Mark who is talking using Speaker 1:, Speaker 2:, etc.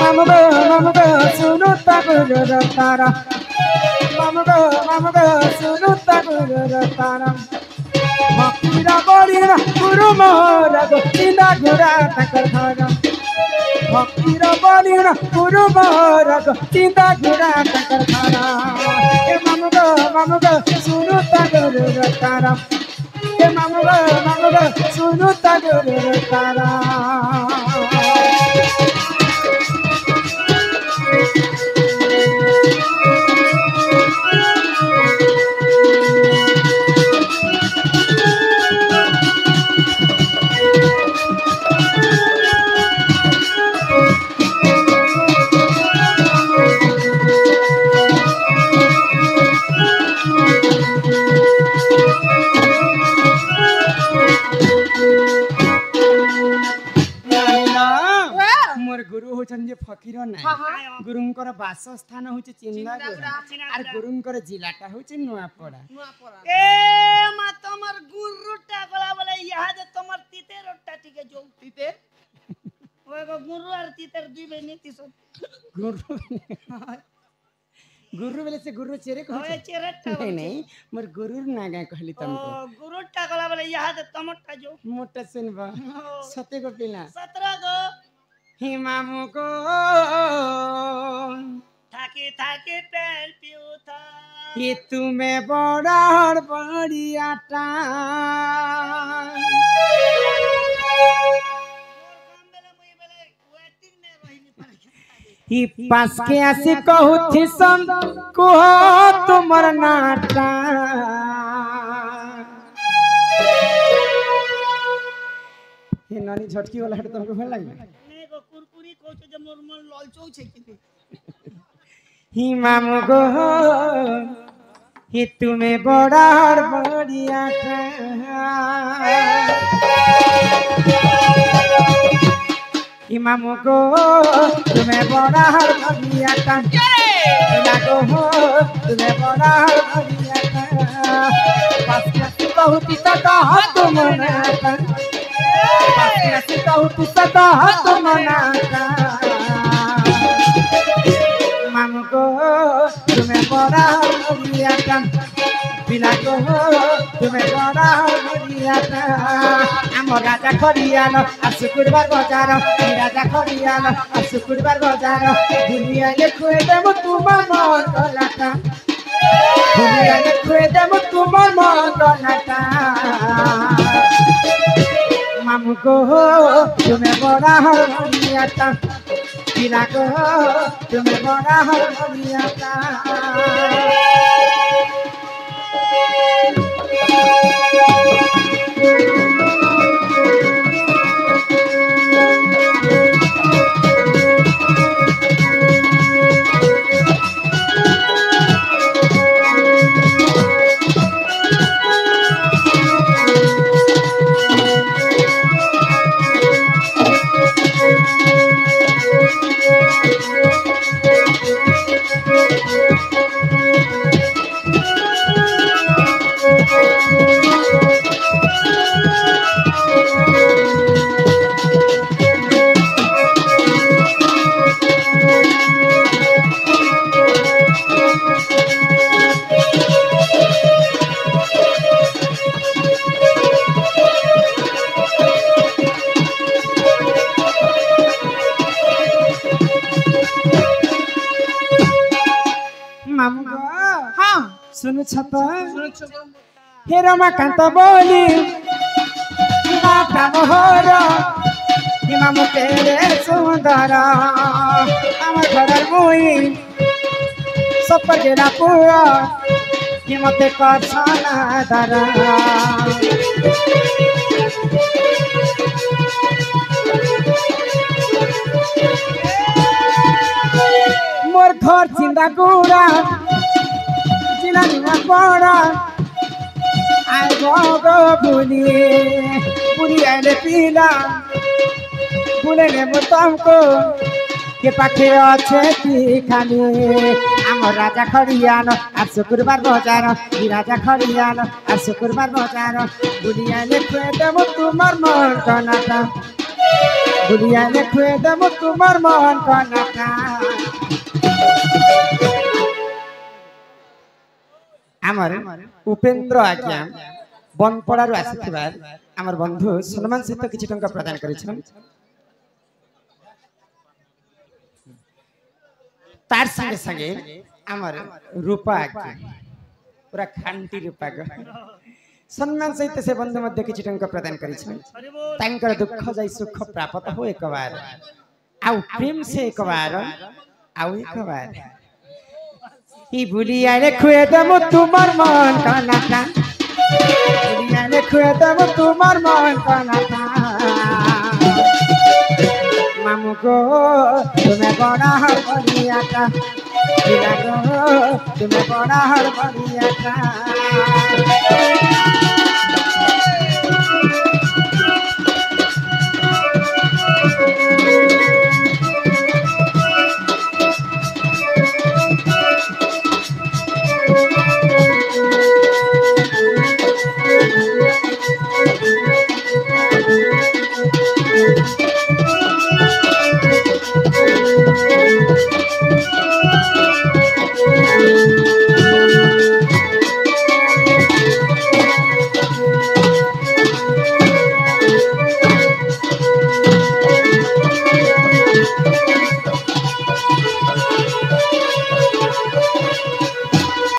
Speaker 1: মামগো শুনু তাগুর তারা মামগো শুনু তাগুর তারা ভক্তিরা বলিরা গুরু মহারাজ চিন্তা ঘোরা তাকর ঘর ভক্তিরা বলিরা গুরু মহারাজ চিন্তা ঘোরা তাকর ঘর এ মামগো শুনু তাগুর তারা এ মামগো শুনু তাগুর তারা फकीर ना गुरुंकर बासस्थान होचे चिंदागुड़ा और गुरुंकर जिलाटा होचे नुआपड़ा
Speaker 2: ए मा तमर गुरुटा गला बोले यहाँ जे तमर तीते रोटा टिके जो तीते ओए गो गुरु और तीते दुई बेनी तिसो
Speaker 1: गुरु बोले से गुरु चेरे को
Speaker 2: ओए चेरेटा
Speaker 1: नहीं मोर गुरु नागा कहली तुमको
Speaker 2: गुरुटा गला बोले यहाँ जे तमरटा जो
Speaker 1: मोटा सुनबा सते को पिला
Speaker 2: 17 गो
Speaker 1: ही मामू को
Speaker 2: थाके थाके पेल पियो था
Speaker 1: ये तुम्हें बड़ा बड़ियाटा ही पास के आसी कहू थी सन को तुमर नाटा ये नानी झटकी वाला हट तुमको भल लगे
Speaker 2: कुरकुरी कोचे जे मोर मन ललचौ छे कि
Speaker 1: ही मामू गो ही तुम्हें बड़ा बड़िया ही मामू गो तुम्हें बड़ा बड़िया गो तुम्हें बड़ा बड़िया बहुत सदा तुम सदा तुम मामू को तुम्हें बड़ा बढ़िया पिला को तुम्हें बड़ा बढ़िया आम राजा खड़ियाल आ शुक्रवार बजार राजा खड़ियाल आ शुक्रवार बजार दुनिया खुए देव तुम मन गलाटा दुनिया खुए देव तुम मन गलाटा मामू को तुम्हें बड़ा बढ़िया पिला को तुम्हें बड़ा बढ़िया सुनु छपा हे रमाकांत बोली माता मोहर हे मामू तेरे सुंदर आम घर मुई सपर गेला पुआ हे मते कसना दरा मोर घर चिंदा गुड़ा पड़ा आई गो बुली आइले पीला बुले ने तुमको के पाखे अच्छे की खाली आम राजा खड़ियाल आ शुक्रवार बजार राजा खड़ियाल आ शुक्रवार बजार बुली आइले खुए देव तुम मन गलाटा বুলিয়ালে খুয়ে দেব তোমার মন কনাটা আমার উপেন্দ্র আজ্ঞা বনপড়ার আসিবার আমার বন্ধু সম্মান সহিত কিছু টঙ্কা প্রদান করেছিলাম তার সঙ্গে সঙ্গে আমার রূপা আজ্ঞা পুরা খান্টি রূপা সম্মান সহিত সে বন্ধু মধ্যে কিছু টঙ্কা প্রদান করেছিলাম তাঙ্কর দুঃখ যাই সুখ প্রাপ্ত হো একবার আউ প্রেম সে একবার আউ একবার ই ভুলিয়ালে খুয়ে দেব তোমার মন কানাটা ভুলিয়ালে খুয়ে দেব তোমার মন কানাটা মামু গো তুমি বড়া হর বড়িয়াটা দিলা গো তুমি বড়া হর বড়িয়াটা